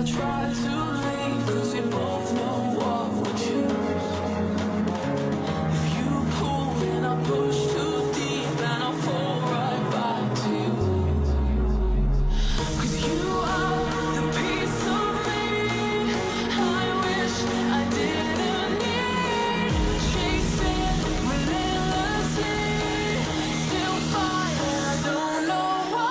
I try to leave, 'cause we both know what we choose. If you pull, then I push too deep, and I'll fall right back to you. 'Cause you are the piece of me I wish I didn't need. Chasing relentlessly, still fighting, I don't know why.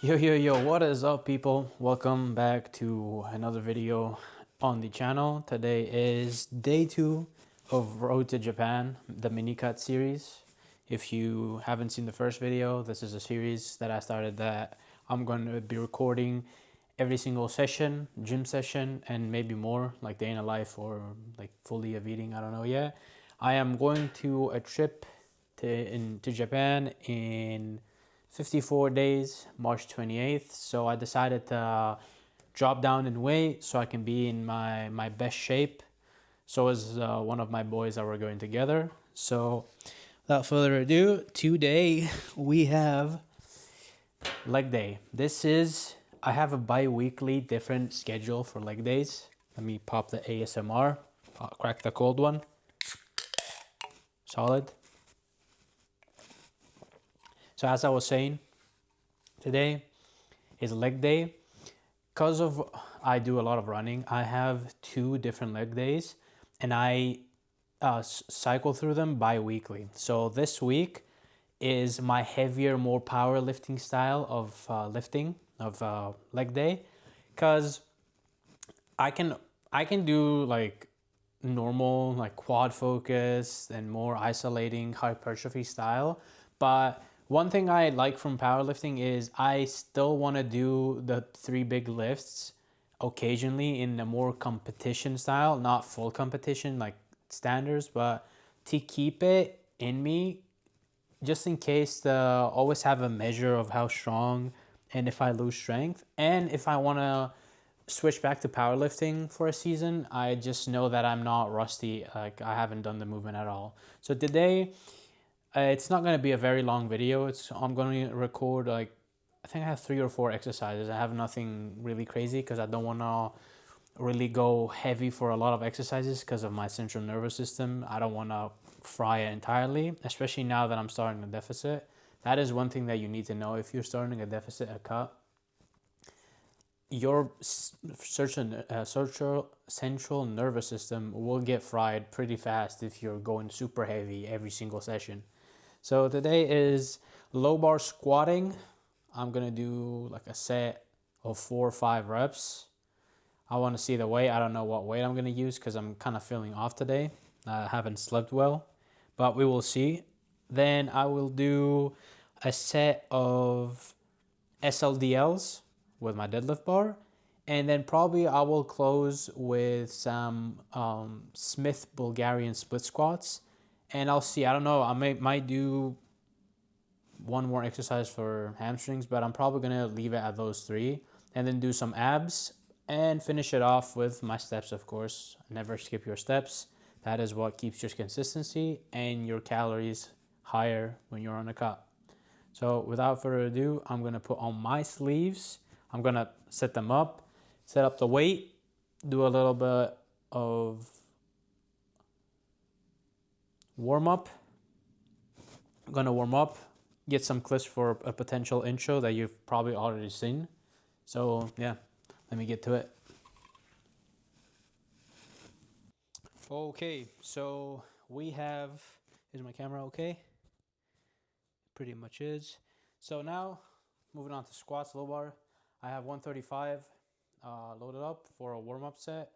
Yo, what is up, people? Welcome back to another video on the channel. Today is day 2 of Road to Japan, the mini cut series. If you haven't seen the first video, this is a series that I started that I'm going to be recording every single session, gym session, and maybe more, like day in a life or like fully of eating, I don't know yet. I am going to a trip to Japan in 54 days, March 28th. So I decided to drop down in weight so I can be in my best shape. So is one of my boys that we're going together. So without further ado, today we have leg day. I have a bi-weekly different schedule for leg days. Let me pop the ASMR. I'll crack the cold one. Solid. So as I was saying, today is leg day. Because of I do a lot of running, I have 2 different leg days, and I cycle through them bi-weekly. So this week is my heavier, more powerlifting style of leg day, because I can do like normal, like quad focus and more isolating hypertrophy style. But one thing I like from powerlifting is I still want to do the 3 big lifts occasionally in a more competition style, not full competition like standards, but to keep it in me just in case to always have a measure of how strong and if I lose strength. And if I want to switch back to powerlifting for a season, I just know that I'm not rusty, like I haven't done the movement at all. So today, it's not going to be a very long video. I'm going to record like, I think I have 3 or 4 exercises. I have nothing really crazy because I don't want to really go heavy for a lot of exercises because of my central nervous system. I don't want to fry it entirely, especially now that I'm starting a deficit. That is one thing that you need to know. If you're starting a deficit, a cut, your central nervous system will get fried pretty fast if you're going super heavy every single session. So today is low bar squatting. I'm gonna do like a set of 4 or 5 reps. I want to see the weight. I don't know what weight I'm gonna use because I'm kind of feeling off today. I haven't slept well, but we will see. Then I will do a set of SLDLs with my deadlift bar, and then probably I will close with some Smith Bulgarian split squats, and I'll see. I don't know, I might do one more exercise for hamstrings, but I'm probably gonna leave it at those 3 and then do some abs and finish it off with my steps. Of course, never skip your steps. That is what keeps your consistency and your calories higher when you're on a cut. So without further ado, I'm gonna put on my sleeves. I'm gonna set them up, set up the weight, do a little bit of warm up. I'm gonna warm up, get some clips for a potential intro that you've probably already seen. So yeah, let me get to it. Okay, so we have, is my camera okay? Pretty much is. So now, moving on to squats, low bar. I have 135 loaded up for a warm-up set.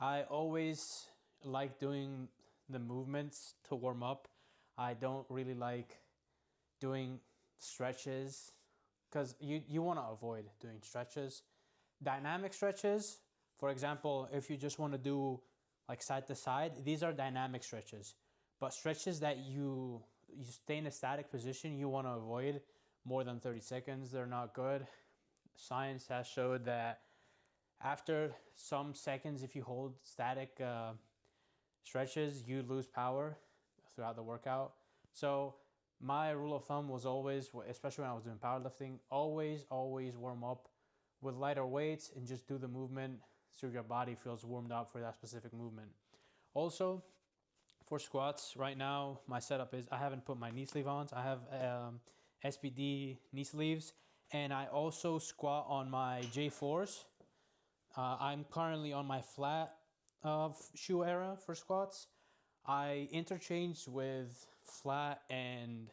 I always like doing the movements to warm up. I don't really like doing stretches because you want to avoid doing stretches. Dynamic stretches, for example, if you just want to do like side to side, these are dynamic stretches. But stretches that you stay in a static position, you want to avoid more than 30 seconds, they're not good. Science has showed that after some seconds, if you hold static stretches, you lose power throughout the workout. So my rule of thumb was always, especially when I was doing powerlifting, always warm up with lighter weights and just do the movement so your body feels warmed up for that specific movement. Also, for squats, right now my setup is I haven't put my knee sleeve on. So I have SBD knee sleeves, and I also squat on my J4s. I'm currently on my flat shoe era for squats. I interchanged with flat and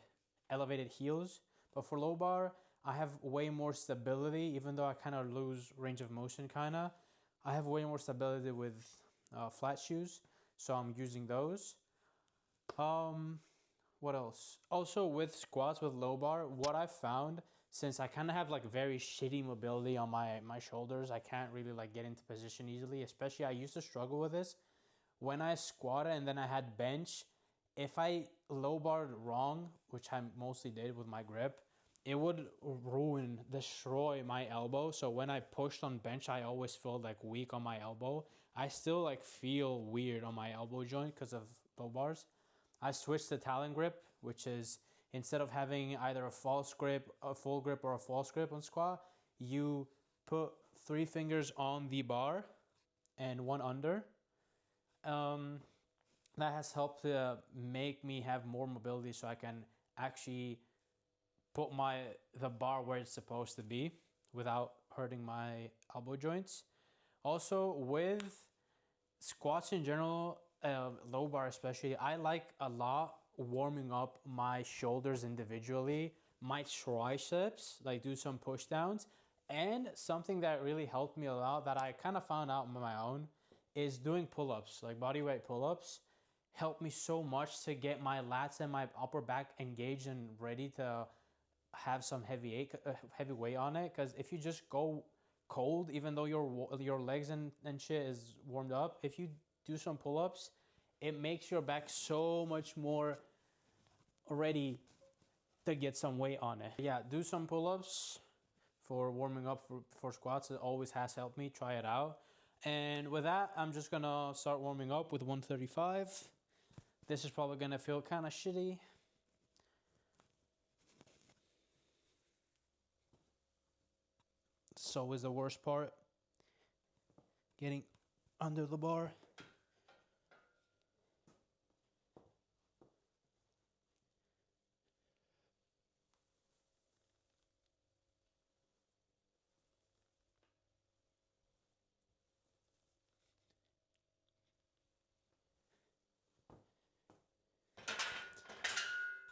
elevated heels, but for low bar, I have way more stability, even though I kind of lose range of motion, I have way more stability with flat shoes, so I'm using those. What else? Also with squats with low bar, what I found, since I kind of have like very shitty mobility on my shoulders, I can't really like get into position easily, especially I used to struggle with this. When I squatted and then I had bench, if I low barred wrong, which I mostly did with my grip, it would destroy my elbow. So when I pushed on bench, I always felt like weak on my elbow. I still like feel weird on my elbow joint because of low bars. I switched to Talon grip, which is instead of having either a false grip, a full grip, or a false grip on squat, you put 3 fingers on the bar and 1 under. That has helped to make me have more mobility so I can actually put the bar where it's supposed to be without hurting my elbow joints. Also with squats in general, low bar especially, I like a lot warming up my shoulders individually, my triceps, like do some push downs, and something that really helped me a lot that I kind of found out on my own is doing pull-ups, like bodyweight pull-ups. Helped me so much to get my lats and my upper back engaged and ready to have some heavy weight on it. Because if you just go cold, even though your legs and shit is warmed up, if you do some pull-ups, it makes your back so much more ready to get some weight on it. Yeah, do some pull-ups for warming up for squats. It always has helped me. Try it out. And with that, I'm just gonna start warming up with 135. This is probably gonna feel kind of shitty. So is the worst part, getting under the bar.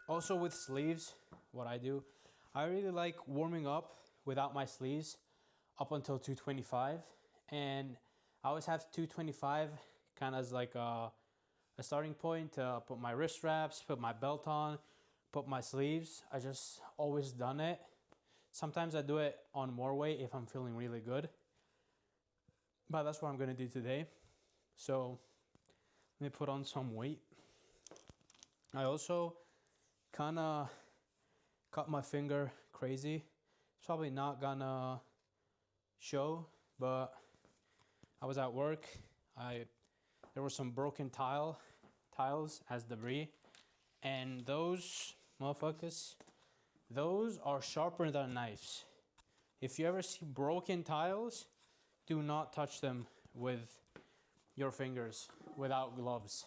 Also with sleeves, what I do, I really like warming up without my sleeves up until 225. And I always have 225 kind of as like a starting point to put my wrist straps, put my belt on, put my sleeves. I just always done it. Sometimes I do it on more weight if I'm feeling really good. But that's what I'm gonna do today. So let me put on some weight. I also kind of cut my finger crazy. It's probably not gonna show, but I was at work. There were some broken tiles as debris, and those motherfuckers, those are sharper than knives. If you ever see broken tiles, do not touch them with your fingers without gloves.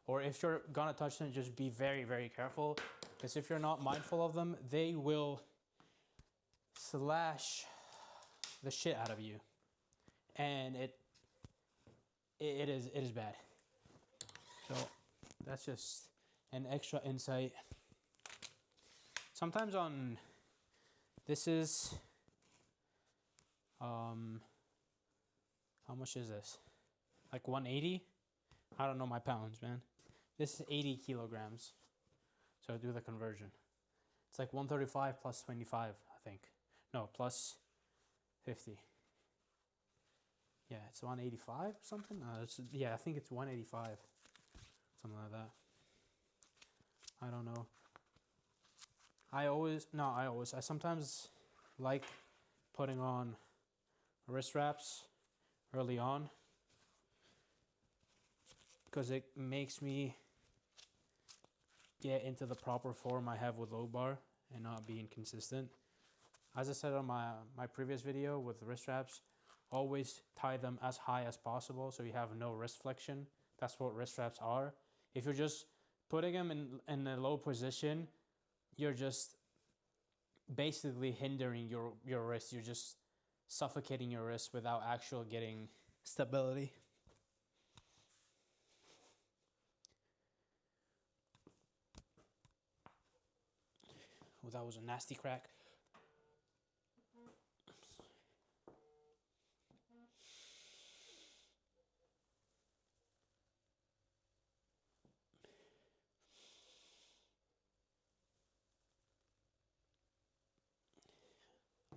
Or if you're gonna touch them, just be very, very careful. Because if you're not mindful of them, they will slash the shit out of you. And it is bad. So that's just an extra insight. Sometimes this is, how much is this? Like 180? I don't know my pounds, man. This is 80 kilograms. So do the conversion. It's like 135 plus 25, I think. No, plus 50. Yeah, it's 185 or something? Yeah, I think it's 185. Something like that. I don't know. I sometimes like putting on wrist wraps early on because it makes me get into the proper form I have with low bar and not be inconsistent. As I said on my previous video with wrist wraps, always tie them as high as possible so you have no wrist flexion. That's what wrist wraps are. If you're just putting them in a low position, you're just basically hindering your wrist. You're just suffocating your wrist without actual getting stability. Oh, that was a nasty crack.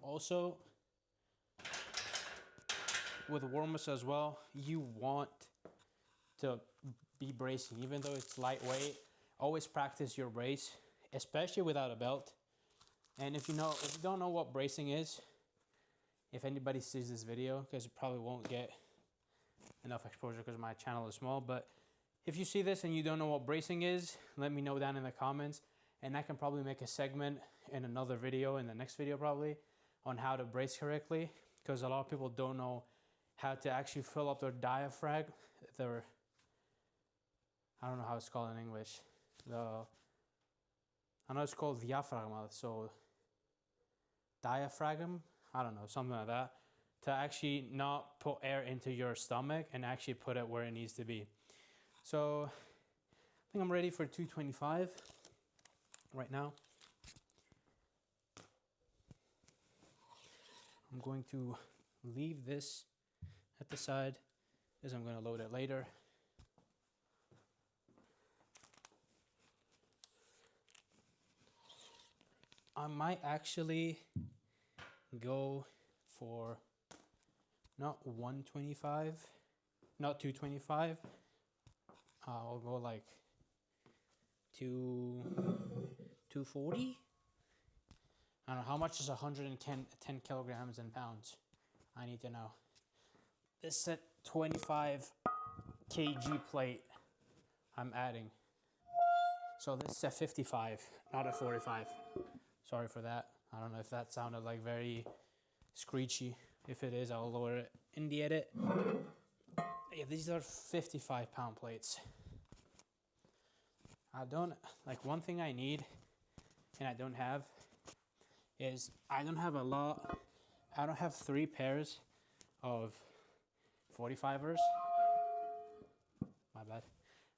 Also, with warm-ups as well, you want to be bracing. Even though it's lightweight, always practice your brace, especially without a belt. And if you don't know what bracing is, if anybody sees this video, because it probably won't get enough exposure because my channel is small, but if you see this and you don't know what bracing is, let me know down in the comments, and I can probably make a segment in another video, in the next video probably, on how to brace correctly, because a lot of people don't know how to actually fill up their diaphragm, I don't know how it's called in English. I know it's called diaphragm, so diaphragm, I don't know, something like that, to actually not put air into your stomach and actually put it where it needs to be. So I think I'm ready for 225 right now. I'm going to leave this at the side because I'm going to load it later. I might actually go for not 125, not 225. I'll go like 240. I don't know how much is 110 kilograms in pounds. I need to know. This is a 25 kg plate I'm adding. So this is a 55, not a 45. Sorry for that. I don't know if that sounded like very screechy. If it is, I'll lower it in the edit. Yeah, these are 55-pound plates. One thing I need and I don't have is I don't have 3 pairs of 45ers. My bad.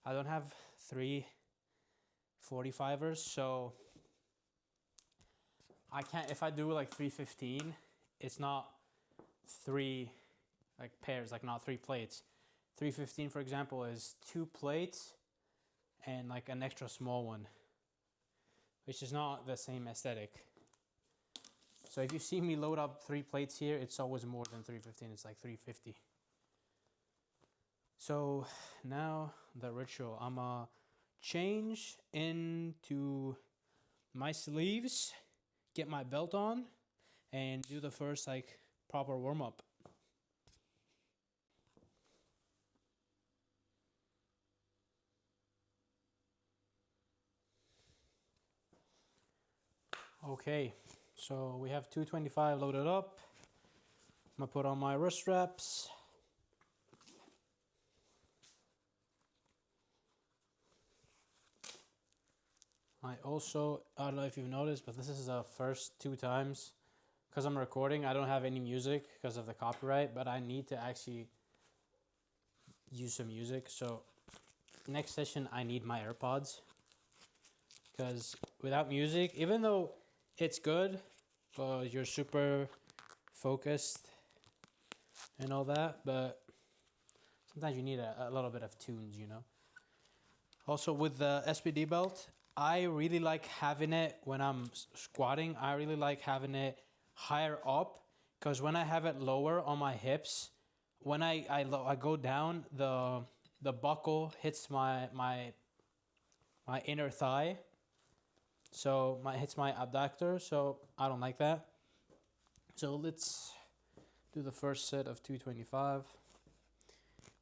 I don't have 3 45ers, so I can't, if I do like 315, it's not 3 pairs, not 3 plates. 315, for example, is 2 plates and like an extra small one, which is not the same aesthetic. So if you see me load up 3 plates here, it's always more than 315, it's like 350. So now the ritual, I'm gonna change into my sleeves, get my belt on, and do the first proper warm-up. Okay, so we have 225 loaded up. I'm gonna put on my wrist wraps. I don't know if you've noticed, but this is the first 2 times, because I'm recording, I don't have any music because of the copyright, but I need to actually use some music. So next session, I need my AirPods, because without music, even though it's good, you're super focused and all that, but sometimes you need a little bit of tunes, you know. Also with the SPD belt, I really like having it when I'm squatting. I really like having it higher up, because when I have it lower on my hips, when I go down, the buckle hits my inner thigh, So hits my abductor, so I don't like that. So let's do the first set of 225.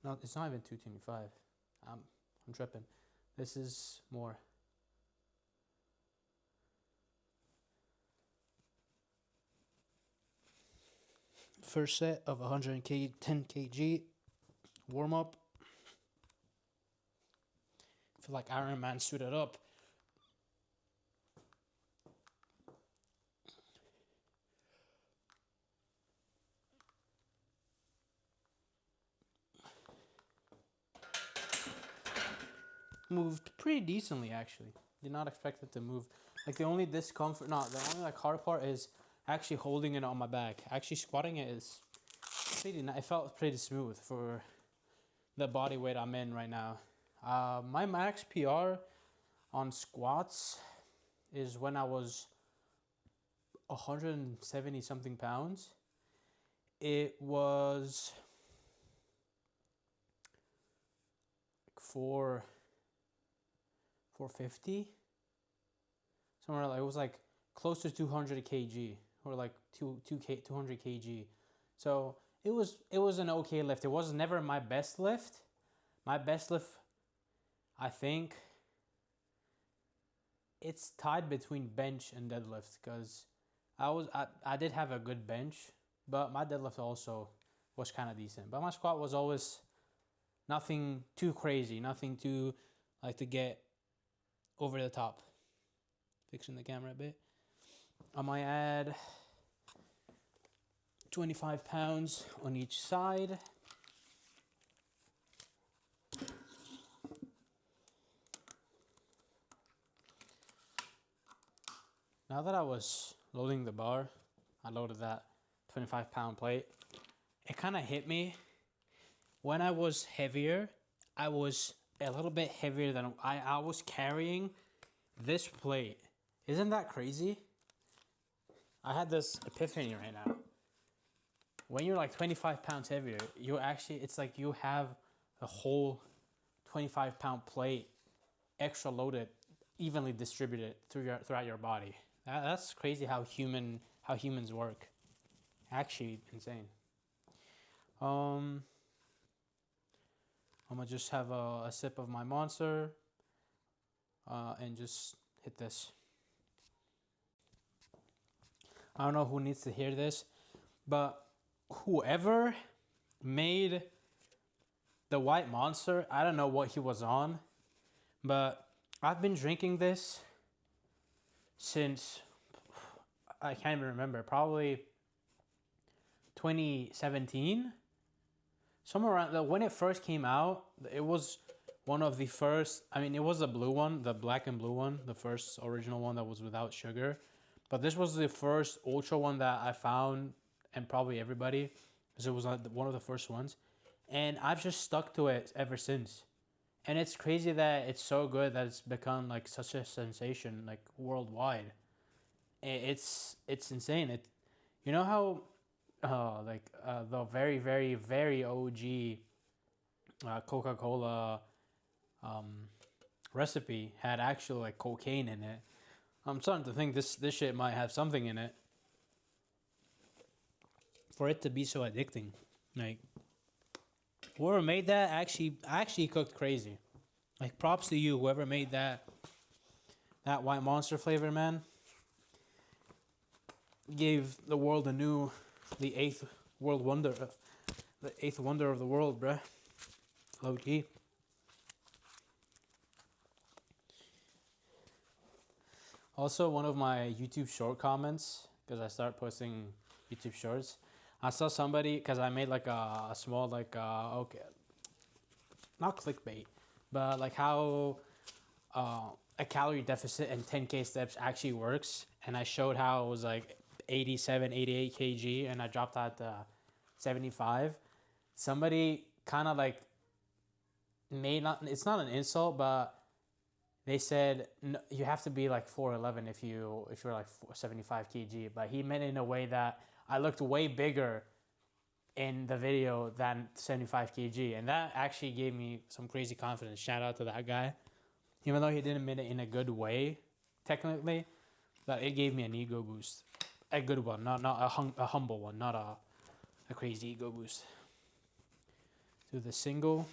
No, it's not even 225. I'm tripping. This is more. First set of 110 kg warm up. Feel like Iron Man suited up. Moved pretty decently actually. Did not expect it to move. Like the only discomfort, no, the only like hard part is actually holding it on my back. Actually squatting it is pretty nice. It felt pretty smooth for the body weight I'm in right now. My max PR on squats is when I was 170 something pounds. It was like 450 somewhere. Like it was like close to 200 kg or like 200 kg. So it was an okay lift. It was never my best lift. My best lift, I think, it's tied between bench and deadlift because I did have a good bench, but my deadlift also was kind of decent. But my squat was always nothing too crazy, nothing too like to get over the top. Fixing the camera a bit. I might add 25 pounds on each side. Now that I was loading the bar, I loaded that 25-pound plate. It kind of hit me. When I was heavier, I was a little bit heavier than I was carrying this plate. Isn't that crazy? I had this epiphany right now. When you're like 25 pounds heavier, you actually, it's like you have a whole 25-pound plate extra loaded, evenly distributed throughout your body. That's crazy how humans work. Actually insane. I'm gonna just have a sip of my Monster and just hit this. I don't know who needs to hear this, but whoever made the white Monster, I don't know what he was on, but I've been drinking this since, I can't even remember, probably 2017. Somewhere around, when it first came out, it was one of the first, I mean, it was the blue one, the black and blue one, the first original one that was without sugar. But this was the first ultra one that I found, and probably everybody, because it was one of the first ones. And I've just stuck to it ever since. And it's crazy that it's so good that it's become like such a sensation, like worldwide. It's insane. You know how the very, very, very OG Coca-Cola recipe had actual like cocaine in it. I'm starting to think this shit might have something in it for it to be so addicting. Like whoever made that actually cooked crazy. Like props to you, whoever made that white Monster flavor, man. Gave the world the eighth wonder of the world, bruh. Low key. Also, one of my YouTube short comments, because I start posting YouTube shorts, I saw somebody, because I made like a small okay, not clickbait, but like how a calorie deficit and 10K steps actually works. And I showed how it was like 87, 88 kg and I dropped that to 75. Somebody kind of like it's not an insult, but they said no, you have to be like 4'11" if you're like 75 kg. But he meant in a way that I looked way bigger in the video than 75 kg, and that actually gave me some crazy confidence. Shout out to that guy, even though he didn't mean it in a good way. technically, that it gave me an ego boost. A good one, not a humble one, not a crazy ego boost. Do the single.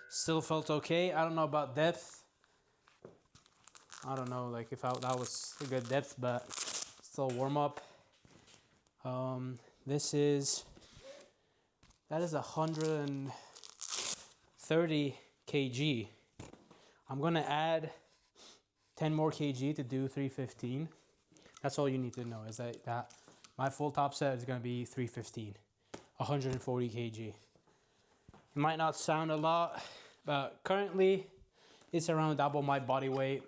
Still felt okay. I don't know about depth. I don't know, like if that was a good depth, but still warm up. This is, that is 130 kg. I'm gonna add 10 more kg to do 315. That's all you need to know, is that my full top set is gonna be 315, 140 kg. It might not sound a lot, but currently it's around double my body weight,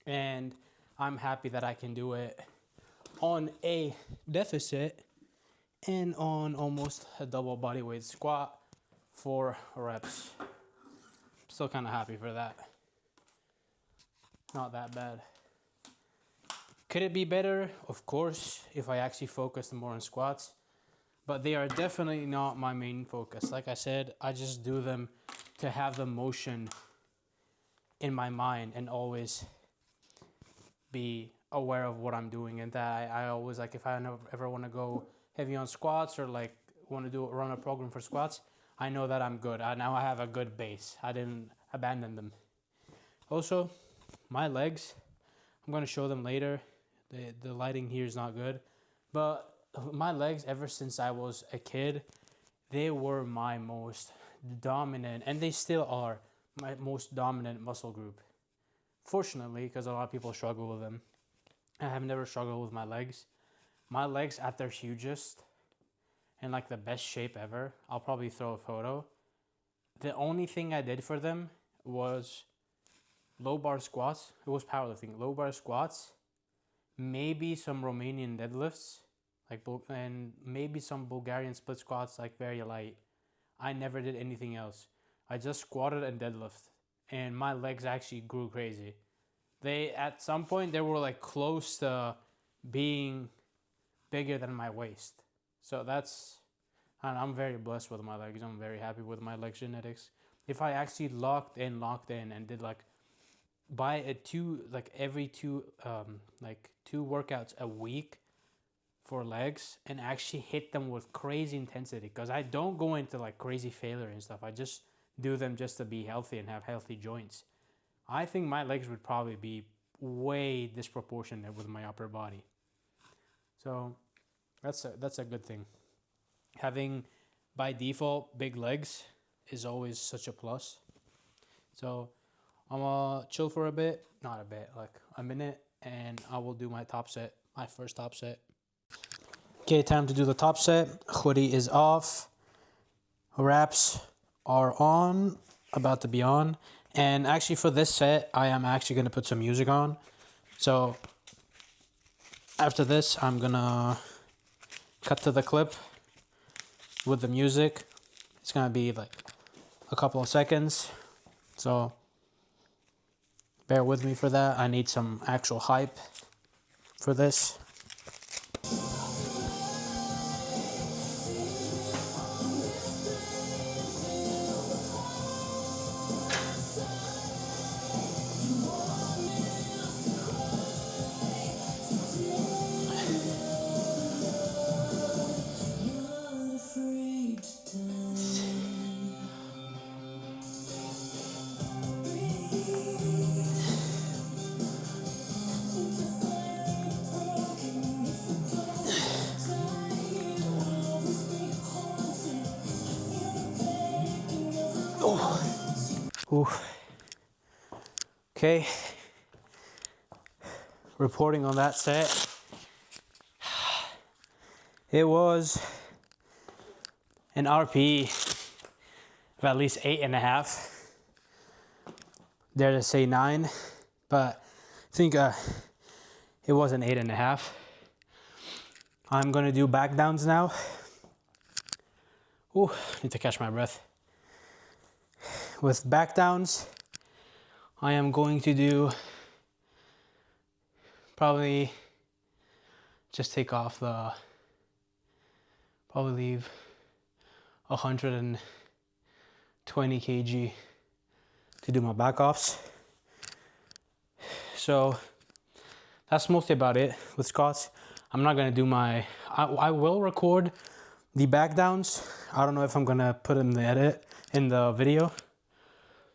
and I'm happy that I can do it on a deficit and on almost a double body weight squat, 4 reps. Still kind of happy for that. Not that bad. Could it be better? Of course, if I actually focused more on squats, but they are definitely not my main focus. Like I said, I just do them to have the motion in my mind and always be aware of what I'm doing, and that I always, like, if I ever want to go heavy on squats or like want to run a program for squats, I know that I'm good. Now I have a good base. I didn't abandon them. Also, my legs, I'm going to show them later. The lighting here is not good, but my legs, ever since I was a kid, they were my most dominant, and they still are my most dominant muscle group. Fortunately, because a lot of people struggle with them. I have never struggled with my legs. My legs at their hugest and like the best shape ever, I'll probably throw a photo. The only thing I did for them was low bar squats. It was powerlifting. Low bar squats, maybe some Romanian deadlifts, and maybe some Bulgarian split squats, like very light. I never did anything else. I just squatted and deadlifted, and my legs actually grew crazy. At some point, they were like close to being bigger than my waist. So and I'm very blessed with my legs. I'm very happy with my leg genetics. If I actually locked in and did every two workouts a week for legs, and actually hit them with crazy intensity, because I don't go into like crazy failure and stuff. I just do them just to be healthy and have healthy joints. I think my legs would probably be way disproportionate with my upper body. So that's a good thing. Having, by default, big legs is always such a plus. So I'm gonna chill for a bit, not a bit, like a minute, and I will do my first top set. Okay, time to do the top set. Hoodie is off. Wraps are on, about to be on. And actually for this set, I am actually going to put some music on. So after this, I'm going to cut to the clip with the music. It's going to be like a couple of seconds. So bear with me for that. I need some actual hype for this. Ooh. Okay. Reporting on that set. It was an RPE of at least 8.5. Dare to say 9, but I think it was an 8.5. I'm gonna do back downs now Ooh, need to catch my breath. With back downs, I am going to do probably just take off the, probably leave 120 kg to do my back offs. So that's mostly about it with squats. I'm not gonna do my, I will record the back downs. I don't know if I'm gonna put in the edit in the video.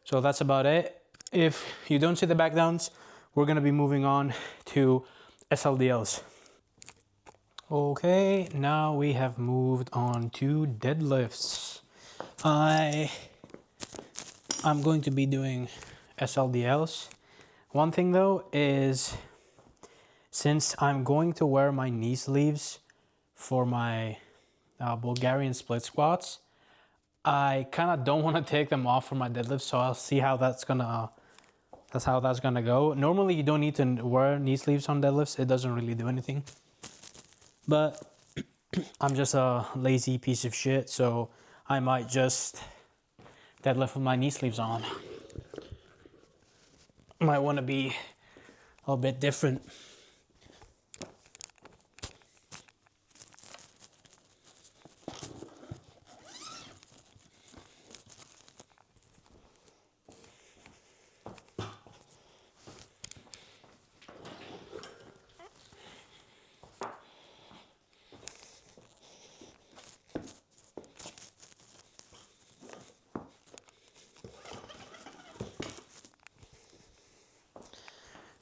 So that's about it. If you don't see the back downs, we're gonna be moving on to SLDLs. Okay, now we have moved on to deadlifts. I'm going to be doing SLDLs. One thing though is, since I'm going to wear my knee sleeves for my Bulgarian split squats, I kind of don't want to take them off for my deadlifts, so I'll see how that's gonna go. Normally you don't need to wear knee sleeves on deadlifts. It doesn't really do anything. But I'm just a lazy piece of shit, so I might just deadlift with my knee sleeves on. Might want to be a little bit different.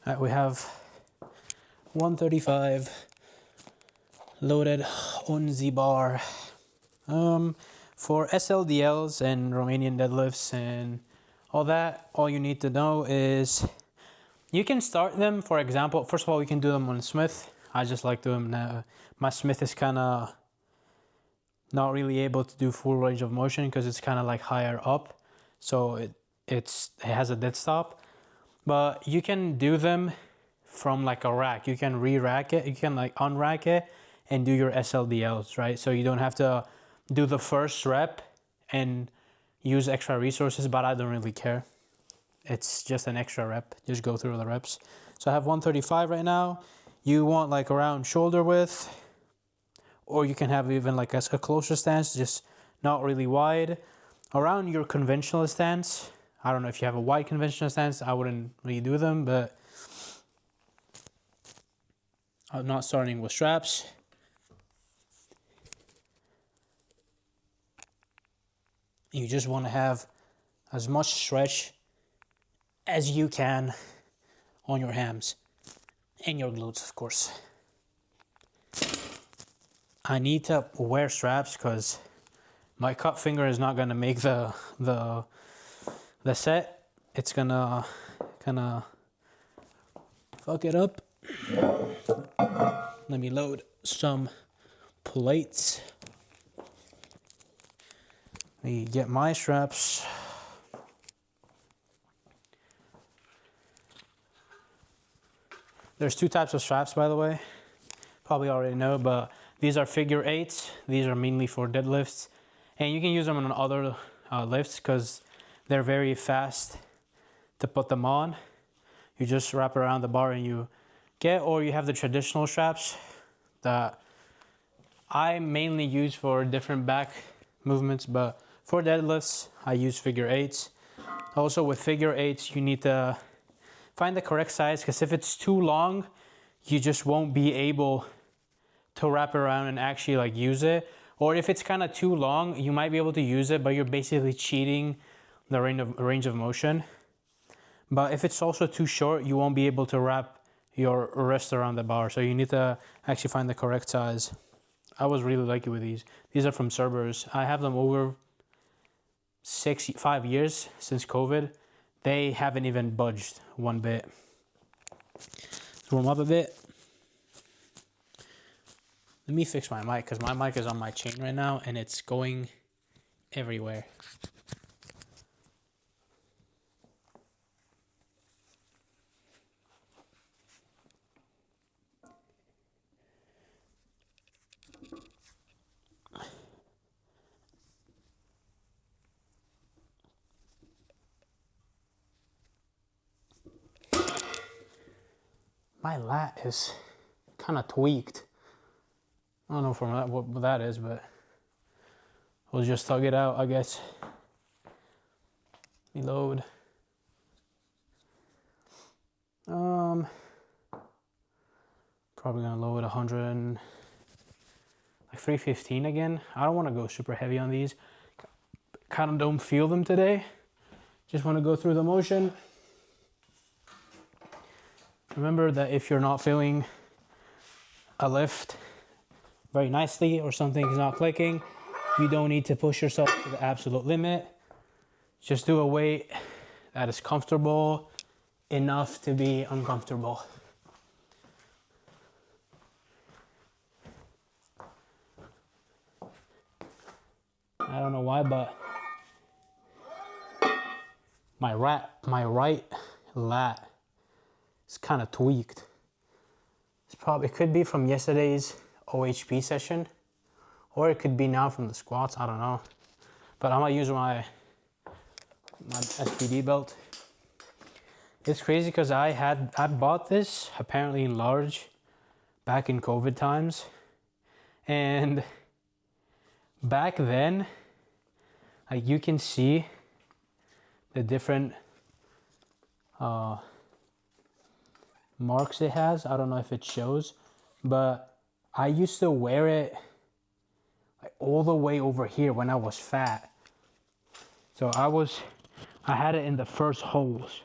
All right, we have 135 loaded on the bar. For SLDLs and Romanian deadlifts and all that, all you need to know is you can start them, for example, first of all, you can do them on Smith. I just like doing them. My Smith is kind of not really able to do full range of motion because it's kind of like higher up. So it has a dead stop. But you can do them from like a rack. You can re-rack it. You can like unrack it and do your SLDLs, right? So you don't have to do the first rep and use extra resources, but I don't really care. It's just an extra rep. Just go through the reps. So I have 135 right now. You want like around shoulder width, or you can have even like a closer stance, just not really wide. Around your conventional stance. I don't know if you have a wide conventional stance, I wouldn't really do them, but I'm not starting with straps. You just want to have as much stretch as you can on your hams and your glutes, of course. I need to wear straps because my cut finger is not gonna make the set. It's gonna kind of fuck it up. Let me load some plates. Let me get my straps. There's two types of straps, by the way. Probably already know, but these are figure eights. These are mainly for deadlifts. And you can use them on other lifts because they're very fast to put them on. You just wrap around the bar and you get, or you have the traditional straps that I mainly use for different back movements, but for deadlifts, I use figure eights. Also with figure eights, you need to find the correct size because if it's too long, you just won't be able to wrap around and actually like use it. Or if it's kind of too long, you might be able to use it, but you're basically cheating the range of motion. But if it's also too short, you won't be able to wrap your wrist around the bar. So you need to actually find the correct size. I was really lucky with these. These are from Cerberus. I have them over 5 years since COVID. They haven't even budged one bit. Let's warm up a bit. Let me fix my mic because my mic is on my chain right now and it's going everywhere. My lat is kind of tweaked. I don't know from that, what that is, but we'll just tug it out, I guess. Reload. Probably gonna load 100, like 315 again. I don't want to go super heavy on these. Kind of don't feel them today. Just want to go through the motion. Remember that if you're not feeling a lift very nicely or something is not clicking, you don't need to push yourself to the absolute limit. Just do a weight that is comfortable enough to be uncomfortable. I don't know why, but my right lat is kind of tweaked. It could be from yesterday's OHP session, or it could be now from the squats. I don't know, but I'm gonna use my SPD belt. It's crazy because I bought this apparently in large back in COVID times, and back then, like, you can see the different marks it has. I don't know if it shows, but I used to wear it like all the way over here when I was fat. So I had it in the first holes.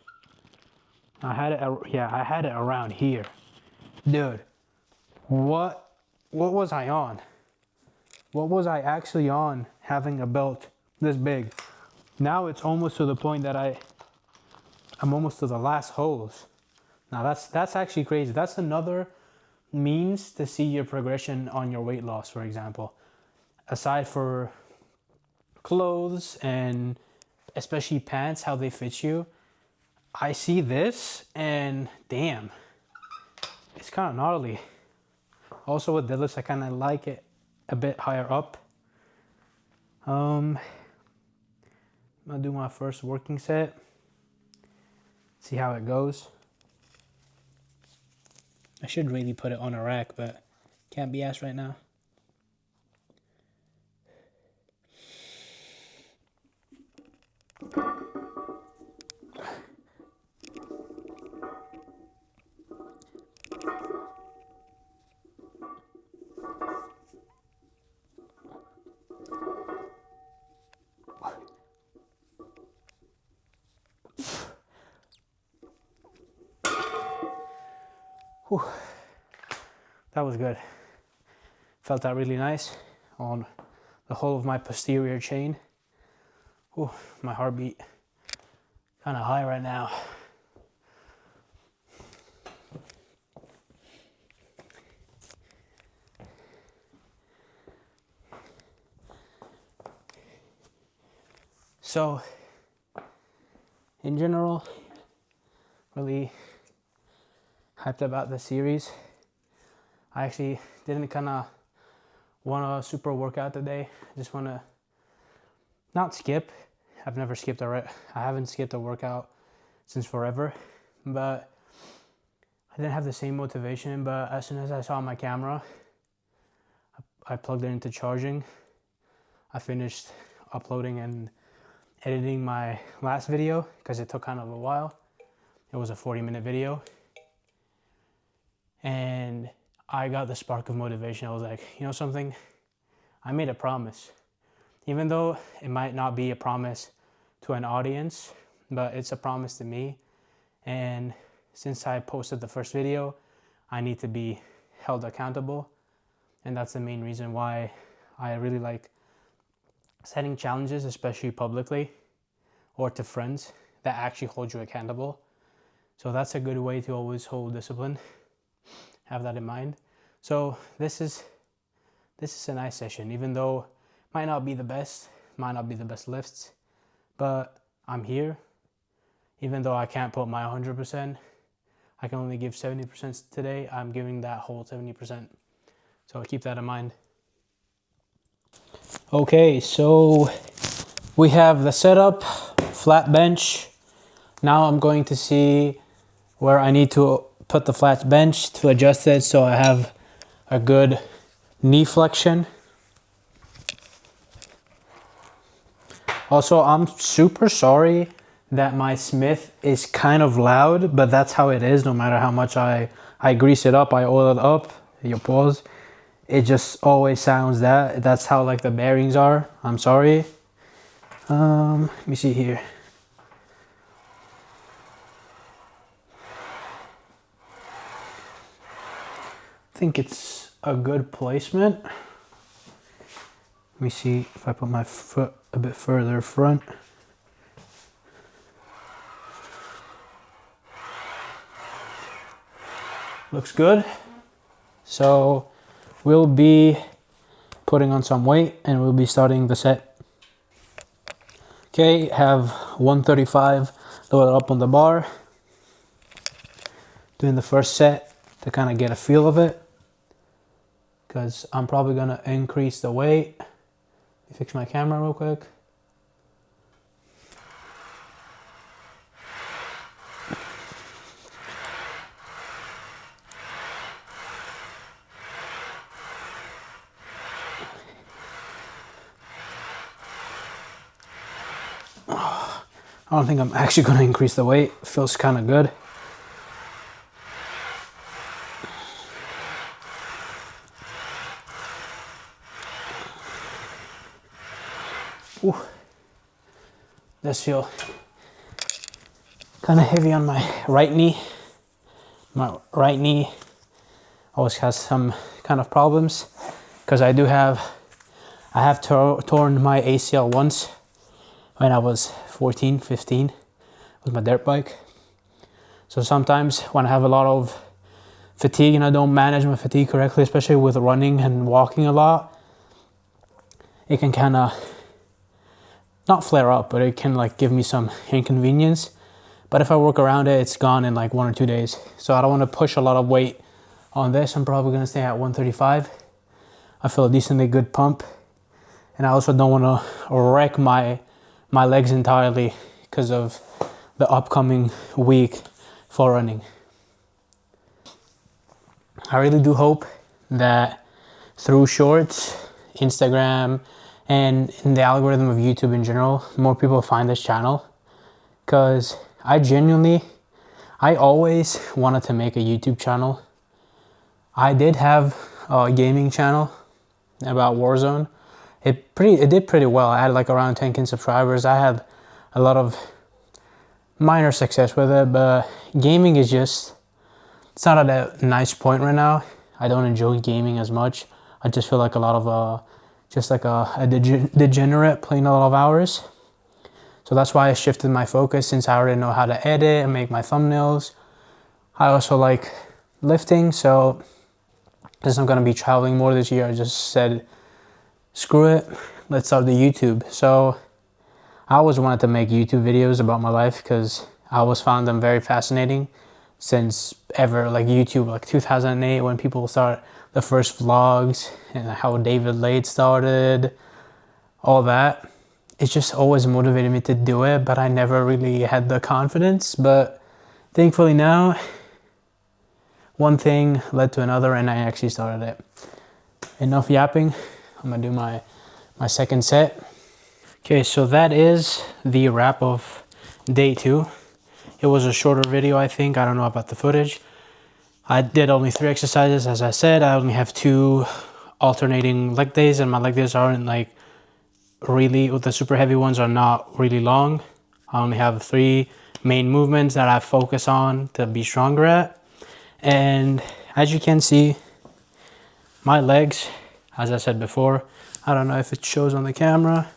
I had it around here. Dude, what was I on? What was I actually on having a belt this big? Now it's almost to the point that I'm almost to the last holes. Now that's actually crazy. That's another means to see your progression on your weight loss, for example. Aside for clothes and especially pants, how they fit you, I see this and damn, it's kind of gnarly. Also with deadlifts, I kind of like it a bit higher up. I'm gonna do my first working set, see how it goes. I should really put it on a rack, but can't be asked right now. Whew. That was good. Felt that really nice on the whole of my posterior chain. Whew, my heartbeat kind of high right now. So, in general, really hyped about the series. I actually didn't kind of want a super workout today. I just want to not skip. I haven't skipped a workout since forever, but I didn't have the same motivation. But as soon as I saw my camera, I plugged it into charging. I finished uploading and editing my last video because it took kind of a while. It was a 40-minute video. And I got the spark of motivation. I was like, you know something? I made a promise. Even though it might not be a promise to an audience, but it's a promise to me. And since I posted the first video, I need to be held accountable. And that's the main reason why I really like setting challenges, especially publicly or to friends that actually hold you accountable. So that's a good way to always hold discipline. Have that in mind. So this is a nice session, even though it might not be the best lifts, but I'm here. Even though I can't put my 100%, I can only give 70% today. I'm giving that whole 70%. So keep that in mind. Okay, so we have the setup, flat bench. Now I'm going to see where I need to put the flat bench to adjust it so I have a good knee flexion. Also, I'm super sorry that my Smith is kind of loud, but that's how it is no matter how much I grease it up, I oil it up. You pause. It just always sounds that. That's how like the bearings are. I'm sorry. Let me see here. I think it's a good placement. Let me see if I put my foot a bit further front. Looks good. So we'll be putting on some weight and we'll be starting the set. Okay, have 135 loaded up on the bar. Doing the first set to kind of get a feel of it, because I'm probably gonna increase the weight. Let me fix my camera real quick. I don't think I'm actually gonna increase the weight. It feels kind of good. Ooh. This feel kind of heavy on my right knee. My right knee always has some kind of problems because I have torn my ACL once when I was 14, 15 with my dirt bike. So sometimes when I have a lot of fatigue and I don't manage my fatigue correctly, especially with running and walking a lot, it can kind of not flare up, but it can like give me some inconvenience. But if I work around it, it's gone in like 1 or 2 days. So I don't want to push a lot of weight on this. I'm probably going to stay at 135. I feel a decently good pump. And I also don't want to wreck my legs entirely because of the upcoming week for running. I really do hope that through shorts, Instagram, and in the algorithm of YouTube in general, more people find this channel, because I always wanted to make a YouTube channel. I did have a gaming channel about Warzone. It did pretty well. I had like around 10K subscribers. I had a lot of minor success with it, but gaming is just, it's not at a nice point right now. I don't enjoy gaming as much. I just feel like a lot of just like a degenerate playing a lot of hours. So that's why I shifted my focus, since I already know how to edit and make my thumbnails. I also like lifting, so since I'm gonna be traveling more this year, I just said, screw it, let's start the YouTube. So I always wanted to make YouTube videos about my life because I always found them very fascinating since ever, like YouTube, like 2008 when people start the first vlogs and how David Lade started, all that. It's just always motivated me to do it, but I never really had the confidence. But thankfully now, one thing led to another and I actually started it. Enough yapping, I'm gonna do my second set. Okay, so that is the wrap of day 2. It was a shorter video, I think. I don't know about the footage. I did only 3 exercises, as I said. I only have 2 alternating leg days, and my leg days aren't like really, the super heavy ones are not really long. I only have 3 main movements that I focus on to be stronger at. And as you can see, my legs, as I said before, I don't know if it shows on the camera,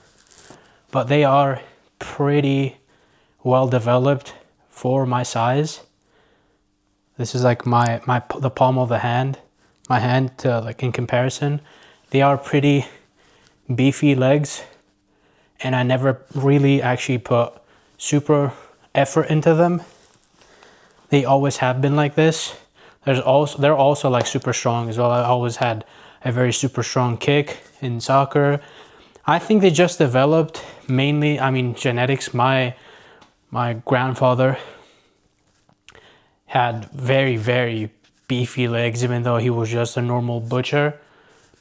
but they are pretty well developed for my size. This is like the palm of the hand, my hand to like in comparison. They are pretty beefy legs, and I never really actually put super effort into them. They always have been like this. They're also like super strong as well. I always had a very super strong kick in soccer. I think they just developed mainly, I mean, genetics. My grandfather had very, very beefy legs, even though he was just a normal butcher.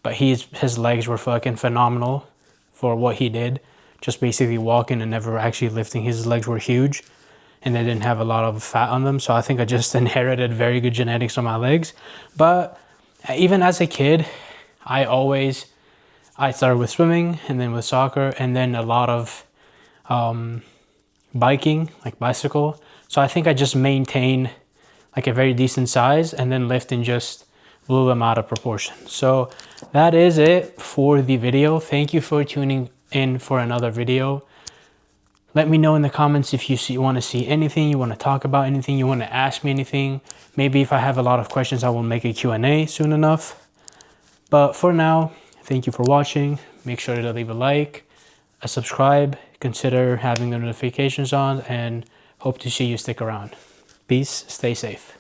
But his legs were fucking phenomenal for what he did. Just basically walking and never actually lifting. His legs were huge and they didn't have a lot of fat on them. So I think I just inherited very good genetics on my legs. But even as a kid, I started with swimming and then with soccer and then a lot of biking, like bicycle. So I think I just maintained like a very decent size, and then lifting just blew them out of proportion. So that is it for the video. Thank you for tuning in for another video. Let me know in the comments if you want to see anything, you want to talk about anything, you want to ask me anything. Maybe if I have a lot of questions, I will make a Q&A soon enough. But for now, thank you for watching. Make sure to leave a like, a subscribe, consider having the notifications on, and hope to see you stick around. Peace, stay safe.